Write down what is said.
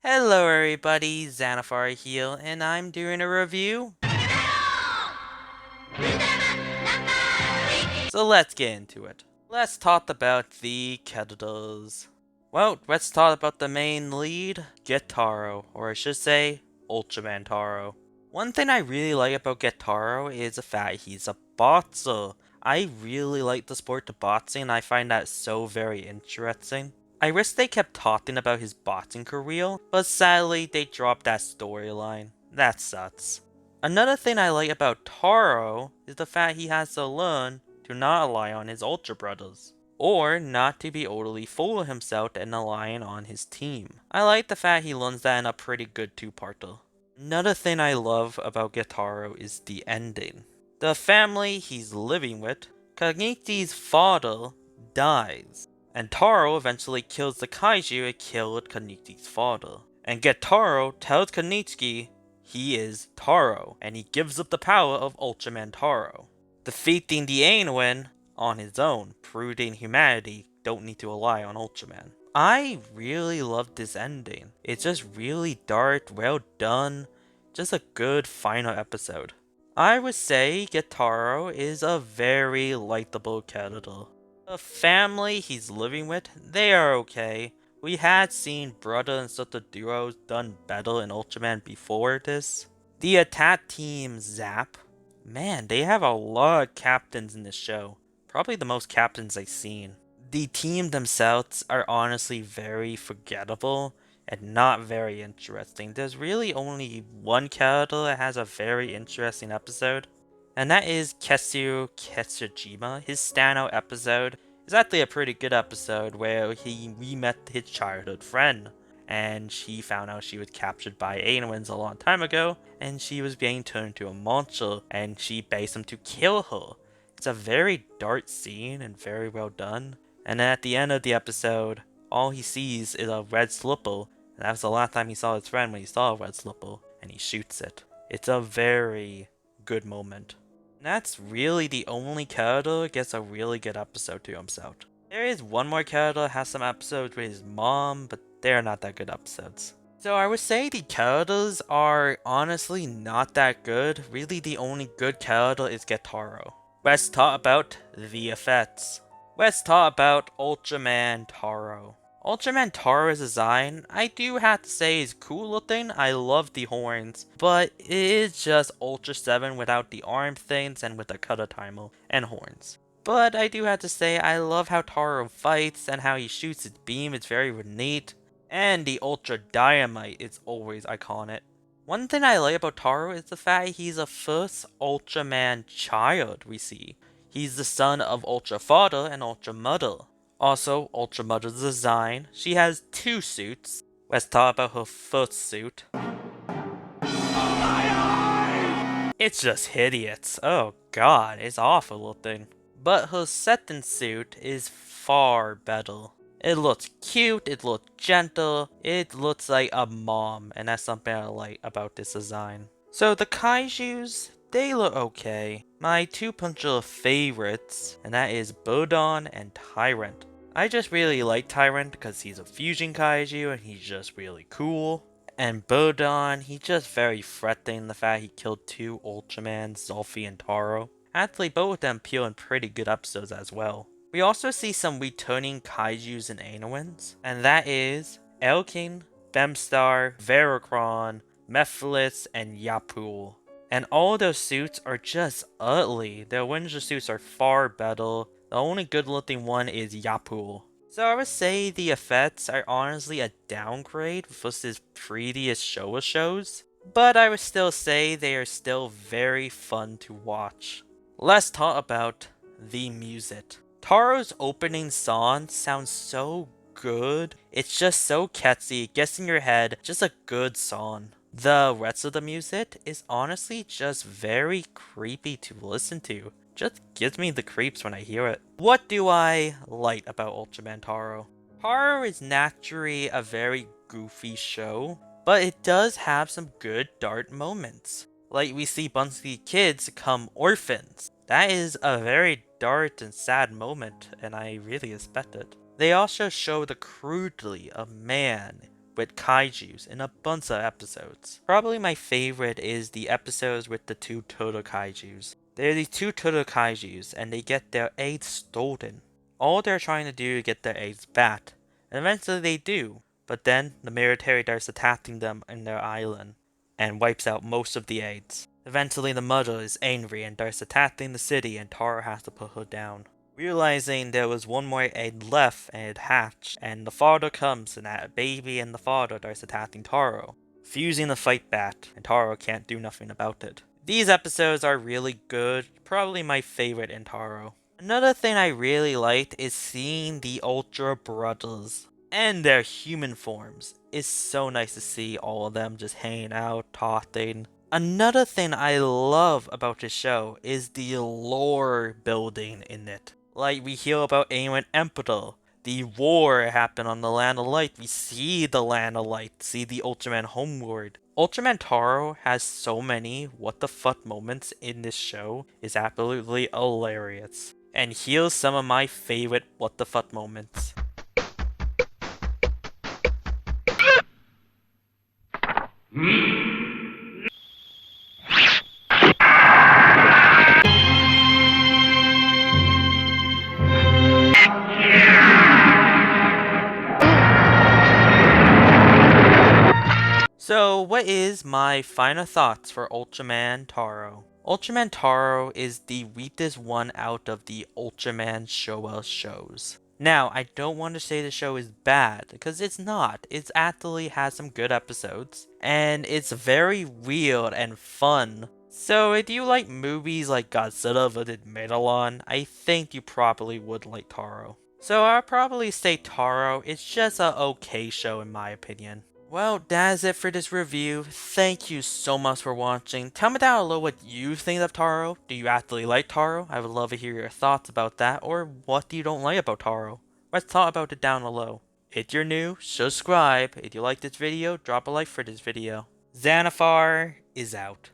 Hello everybody, Xanathar here, and I'm doing a review. So let's get into it. Let's talk about the characters. Well, let's talk about the main lead, Taro, or I should say, Ultraman Taro. One thing I really like about Taro is the fact he's a boxer. I really like the sport of boxing and I find that so very interesting. I wish they kept talking about his boxing career, but sadly they dropped that storyline. That sucks. Another thing I like about Taro is the fact he has to learn to not rely on his Ultra Brothers, or not to be overly full of himself and relying on his team. I like the fact he learns that in a pretty good two-parter. Another thing I love about Taro is the ending. The family he's living with, Kagenichi's father, dies, and Taro eventually kills the kaiju that killed Kagenichi's father. And Taro tells Kagenichi he is Taro, and he gives up the power of Ultraman Taro, defeating the Ainoin on his own, proving humanity don't need to rely on Ultraman. I really loved this ending. It's just really dark, well done, just a good final episode. I would say Taro is a very likable character. The family he's living with, they are okay. We had seen brother and sister duos done better in Ultraman before this. The attack team Zap, man, they have a lot of captains in this show. Probably the most captains I've seen. The team themselves are honestly very forgettable and not very interesting. There's really only one character that has a very interesting episode, and that is Ketsu Ketsujima. His standout episode is actually a pretty good episode where we met his childhood friend, and she found out she was captured by aliens a long time ago, and she was being turned into a monster, and she begs him to kill her. It's a very dark scene and very well done. And then at the end of the episode, all he sees is a red slipper, and that was the last time he saw his friend when he saw a red slipper, and he shoots it. It's a very good moment. And that's really the only character that gets a really good episode to himself. There is one more character that has some episodes with his mom, but they're not that good episodes. So I would say the characters are honestly not that good. Really the only good character is Taro. Let's talk about the effects. Let's talk about Ultraman Taro. Ultraman Taro's design, I do have to say, is cool looking. I love the horns, but it is just Ultra 7 without the arm things and with the cutter timer and horns. But I do have to say, I love how Taro fights and how he shoots his beam. It's very neat. And the Ultra Dynamite is always iconic. One thing I like about Taro is the fact he's a first Ultraman child we see. He's the son of Ultra Father and Ultra Mother. Also, Ultra Mother's design, she has two suits. Let's talk about her first suit. It's just hideous. Oh god, it's awful looking. But her second suit is far better. It looks cute, it looks gentle, it looks like a mom, and that's something I like about this design. So the kaijus, they look okay. My two particular favorites, and that is Bodon and Tyrant. I just really like Tyrant because he's a fusion kaiju and he's just really cool. And Bodon, he's just very threatening, the fact he killed two Ultramans, Zolfi and Taro. Actually, both of them appear in pretty good episodes as well. We also see some returning kaijus and Ainoins, and that is Elking, Femstar, Veracron, Mephiles, and Yapul. And all those suits are just ugly. Their winter suits are far better. The only good looking one is Yapul. So I would say the effects are honestly a downgrade versus previous Showa shows, but I would still say they are still very fun to watch. Let's talk about the music. Taro's opening song sounds so good. It's just so catchy, it gets in your head, just a good song. The rest of the music is honestly just very creepy to listen to. Just gives me the creeps when I hear it. What do I like about Ultraman Taro? Taro is naturally a very goofy show, but it does have some good dark moments. Like we see Bunsky kids become orphans. That is a very dark and sad moment, and I really respect it. They also show the crudely of man with kaijus in a bunch of episodes. Probably my favorite is the episodes with the two turtle kaijus. There are these two turtle kaijus and they get their eggs stolen. All they're trying to do is get their eggs back, and eventually they do. But then the military starts attacking them in their island and wipes out most of the eggs. Eventually the mother is angry and starts attacking the city and Taro has to put her down. Realizing there was one more egg left and it hatched, and the father comes and that baby and the father starts attacking Taro, fusing the fight back, and Taro can't do nothing about it. These episodes are really good, probably my favorite in Taro. Another thing I really liked is seeing the Ultra Brothers and their human forms. It's so nice to see all of them just hanging out, talking. Another thing I love about this show is the lore building in it. Like, we hear about Aang Emperor. The war happened on the Land of Light. We see the Land of Light, see the Ultraman homeworld. Ultraman Taro has so many what the fuck moments in this show is absolutely hilarious. And here's some of my favorite what the fuck moments. So, what is my final thoughts for Ultraman Taro? Ultraman Taro is the weakest one out of the Ultraman Showa shows. Now, I don't want to say the show is bad, because it's not. It actually has some good episodes, and it's very weird and fun. So, if you like movies like Godzilla vs. Megalon, I think you probably would like Taro. So, I'll probably say Taro is just a okay show in my opinion. Well, that's it for this review. Thank you so much for watching. Tell me down below what you think of Taro. Do you actually like Taro? I would love to hear your thoughts about that. Or what you don't like about Taro. Let's talk about it down below. If you're new, subscribe. If you like this video, drop a like for this video. Xanathar is out.